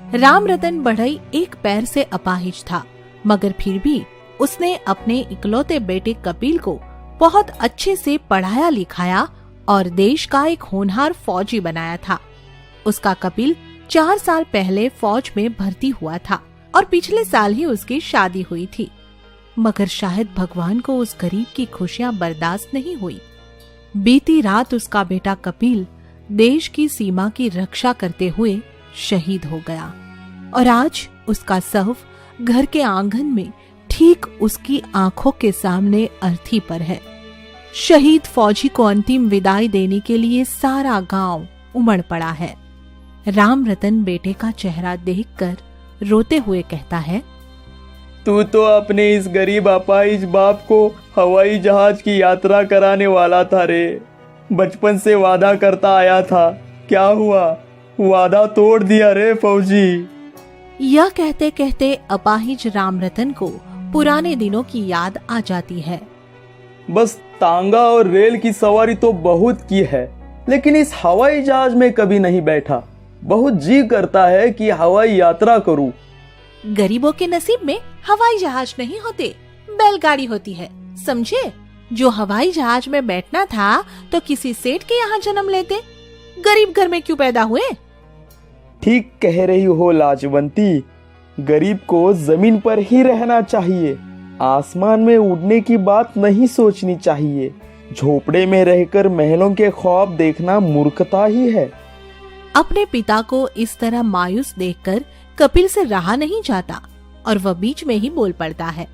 रामरतन बढ़ई एक पैर से अपाहिज था, मगर फिर भी उसने अपने इकलौते बेटे कपिल को बहुत अच्छे से पढ़ाया लिखाया और देश का एक होनहार फौजी बनाया था। उसका कपिल 4 साल पहले फौज में भर्ती हुआ था और पिछले साल ही उसकी शादी हुई थी। मगर शायद भगवान को उस गरीब की खुशियां बर्दाश्त नहीं हुई। बीती रात उसका बेटा कपिल देश की सीमा की रक्षा करते हुए शहीद हो गया और आज उसका शव घर के आंगन में ठीक उसकी आंखों के सामने अर्थी पर है। शहीद फौजी को अंतिम विदाई देने के लिए सारा गांव उमड़ पड़ा है। रामरतन बेटे का चेहरा देखकर रोते हुए कहता है, तू तो अपने इस गरीब अपाहिज बाप को हवाई जहाज की यात्रा कराने वाला था रे। बचपन से वादा करता आया था, क्या हुआ? वादा तोड़ दिया रे फौजी। यह कहते कहते अपाहिज रामरतन को पुराने दिनों की याद आ जाती है। बस तांगा और रेल की सवारी तो बहुत की है, लेकिन इस हवाई जहाज में कभी नहीं बैठा। बहुत जी करता है कि हवाई यात्रा करूं। गरीबों के नसीब में हवाई जहाज नहीं होते, बैलगाड़ी होती है, समझे? जो हवाई जहाज में बैठना था तो किसी सेठ के यहाँ जन्म लेते, गरीब घर में क्यों पैदा हुए? ठीक कह रही हो लाजवंती, गरीब को जमीन पर ही रहना चाहिए। आसमान में उड़ने की बात नहीं सोचनी चाहिए। झोपड़े में रहकर महलों के ख्वाब देखना मूर्खता ही है। अपने पिता को इस तरह मायूस देखकर कपिल से रहा नहीं जाता और वह बीच में ही बोल पड़ता है,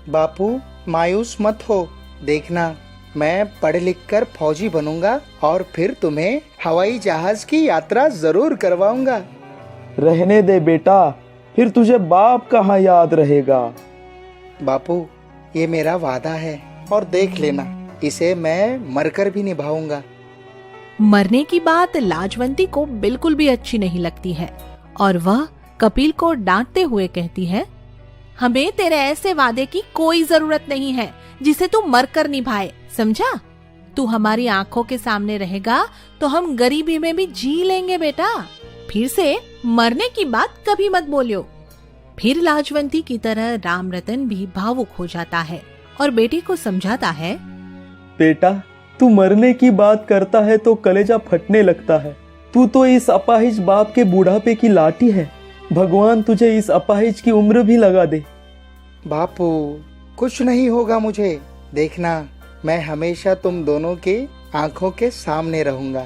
बापू मायूस मत हो, देखना मैं पढ़ लिख कर फौजी बनूंगा और फिर तुम्हें हवाई जहाज की यात्रा जरूर करवाऊंगा। रहने दे बेटा, फिर तुझे बाप कहाँ याद रहेगा। बापू ये मेरा वादा है और देख लेना, इसे मैं मरकर भी निभाऊंगा। मरने की बात लाजवंती को बिल्कुल भी अच्छी नहीं लगती है और वह कपिल को डांटते हुए कहती है, हमें तेरे ऐसे वादे की कोई जरूरत नहीं है जिसे तू मरकर निभाए, समझा? तू हमारी आंखों के सामने रहेगा तो हम गरीबी में भी जी लेंगे बेटा। फिर से मरने की बात कभी मत बोलियो। फिर लाजवंती की तरह रामरतन भी भावुक हो जाता है और बेटे को समझाता है, बेटा तू मरने की बात करता है तो कलेजा फटने लगता है। तू तो इस अपाहिज बाप के बुढ़ापे की लाठी है। भगवान तुझे इस अपाहिज की उम्र भी लगा दे। बापू कुछ नहीं होगा मुझे, देखना मैं हमेशा तुम दोनों की आंखों के सामने रहूंगा।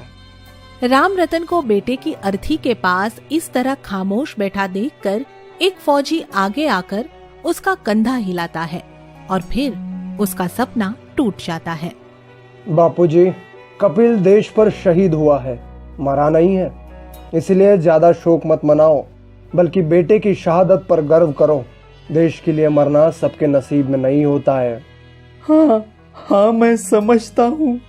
रामरतन को बेटे की अर्थी के पास इस तरह खामोश बैठा देखकर एक फौजी आगे आकर उसका कंधा हिलाता है और फिर उसका सपना टूट जाता है। बापूजी, कपिल देश पर शहीद हुआ है, मरा नहीं है, इसलिए ज्यादा शोक मत मनाओ, बल्कि बेटे की शहादत पर गर्व करो। देश के लिए मरना सबके नसीब में नहीं होता है। हाँ मैं समझता हूँ।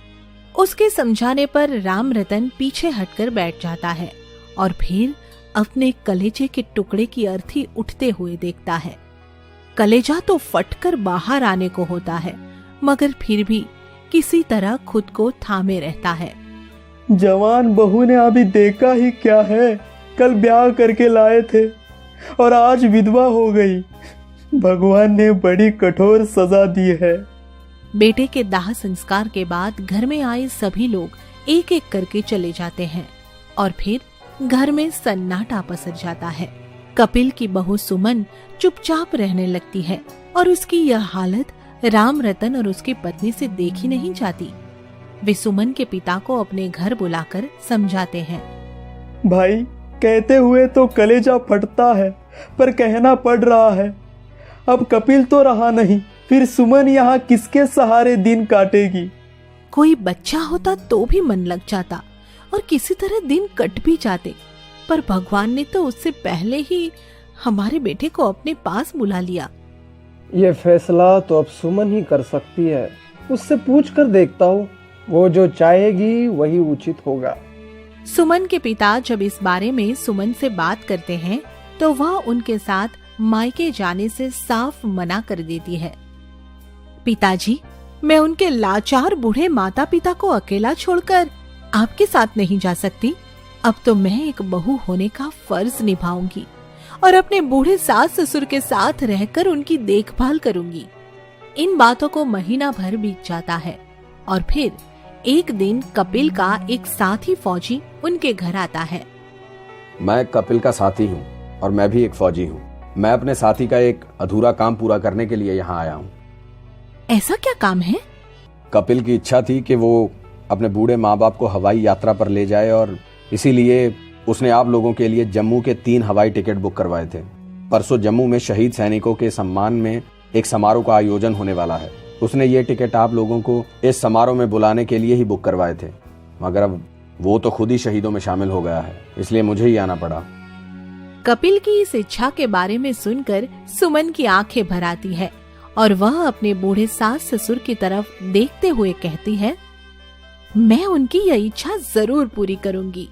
उसके समझाने पर रामरतन पीछे हटकर बैठ जाता है और फिर अपने कलेजे के टुकड़े की अर्थी उठते हुए देखता है। कलेजा तो फटकर बाहर आने को होता है, मगर फिर भी किसी तरह खुद को थामे रहता है। जवान बहू ने अभी देखा ही क्या है, कल ब्याह करके लाए थे और आज विधवा हो गई। भगवान ने बड़ी कठोर सजा दी है। बेटे के दाह संस्कार के बाद घर में आए सभी लोग एक एक करके चले जाते हैं और फिर घर में सन्नाटा पसर जाता है। कपिल की बहू सुमन चुपचाप रहने लगती है और उसकी यह हालत रामरतन और उसकी पत्नी से देखी नहीं जाती। वे सुमन के पिता को अपने घर बुलाकर समझाते हैं, भाई कहते हुए तो कलेजा फटता है, पर कहना पड़ रहा है। अब कपिल तो रहा नहीं, फिर सुमन यहाँ किसके सहारे दिन काटेगी? कोई बच्चा होता तो भी मन लग जाता और किसी तरह दिन कट भी जाते, पर भगवान ने तो उससे पहले ही हमारे बेटे को अपने पास बुला लिया। ये फैसला तो अब सुमन ही कर सकती है। उससे पूछ कर देखता हूँ, वो जो चाहेगी वही उचित होगा। सुमन के पिता जब इस बारे में सुमन से बात करते हैं तो वह उनके साथ मायके जाने से साफ मना कर देती है। पिताजी, मैं उनके लाचार बूढ़े माता पिता को अकेला छोड़कर आपके साथ नहीं जा सकती। अब तो मैं एक बहू होने का फर्ज निभाऊंगी और अपने बूढ़े सास ससुर के साथ रहकर उनकी देखभाल करूंगी। इन बातों को महीना भर बीत जाता है और फिर एक दिन कपिल का एक साथी फौजी उनके घर आता है। मैं कपिल का साथी हूँ और मैं भी एक फौजी हूँ। मैं अपने साथी का एक अधूरा काम पूरा करने के लिए यहाँ आया हूँ। ऐसा क्या काम है? कपिल की इच्छा थी कि वो अपने बूढ़े माँ बाप को हवाई यात्रा पर ले जाए और इसीलिए उसने आप लोगों के लिए जम्मू के 3 हवाई टिकट बुक करवाए थे। परसों जम्मू में शहीद सैनिकों के सम्मान में एक समारोह का आयोजन होने वाला है। उसने ये टिकट आप लोगों को इस समारोह में बुलाने के लिए ही बुक करवाए थे, मगर अब वो तो खुद ही शहीदों में शामिल हो गया है, इसलिए मुझे ही आना पड़ा। कपिल की इस इच्छा के बारे में सुनकर सुमन की आंखें भर आती है और वह अपने बूढ़े सास ससुर की तरफ देखते हुए कहती है, मैं उनकी यह इच्छा जरूर पूरी करूंगी।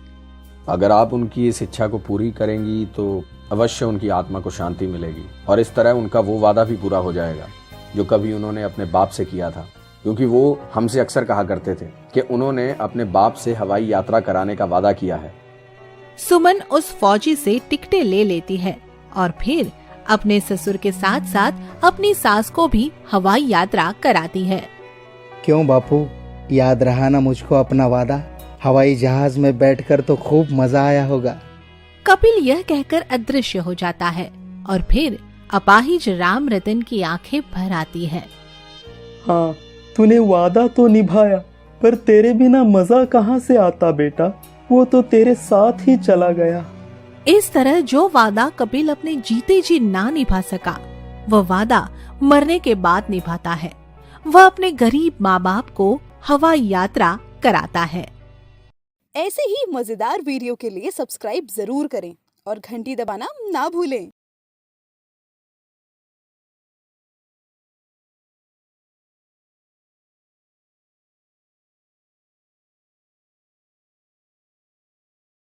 अगर आप उनकी इस इच्छा को पूरी करेंगी तो अवश्य उनकी आत्मा को शांति मिलेगी और इस तरह उनका वो वादा भी पूरा हो जाएगा जो कभी उन्होंने अपने बाप से किया था, क्योंकि वो हमसे अक्सर कहा करते थे कि उन्होंने अपने बाप से हवाई यात्रा कराने का वादा किया है। सुमन उस फौजी से टिकटें ले लेती है और फिर अपने ससुर के साथ साथ अपनी सास को भी हवाई यात्रा कराती है। क्यों बापू, याद रहा ना मुझको अपना वादा? हवाई जहाज में बैठकर तो खूब मजा आया होगा। कपिल यह कहकर अदृश्य हो जाता है और फिर अपाहिज राम रतन की आंखें भर आती है। हाँ, तूने वादा तो निभाया, पर तेरे बिना मजा कहाँ से आता बेटा? वो तो तेरे साथ ही चला गया। इस तरह जो वादा कपिल अपने जीते जी ना निभा सका, वह वादा मरने के बाद निभाता है। वह अपने गरीब माँ बाप को हवाई यात्रा कराता है। ऐसे ही मजेदार वीडियो के लिए सब्सक्राइब जरूर करें और घंटी दबाना ना भूलें।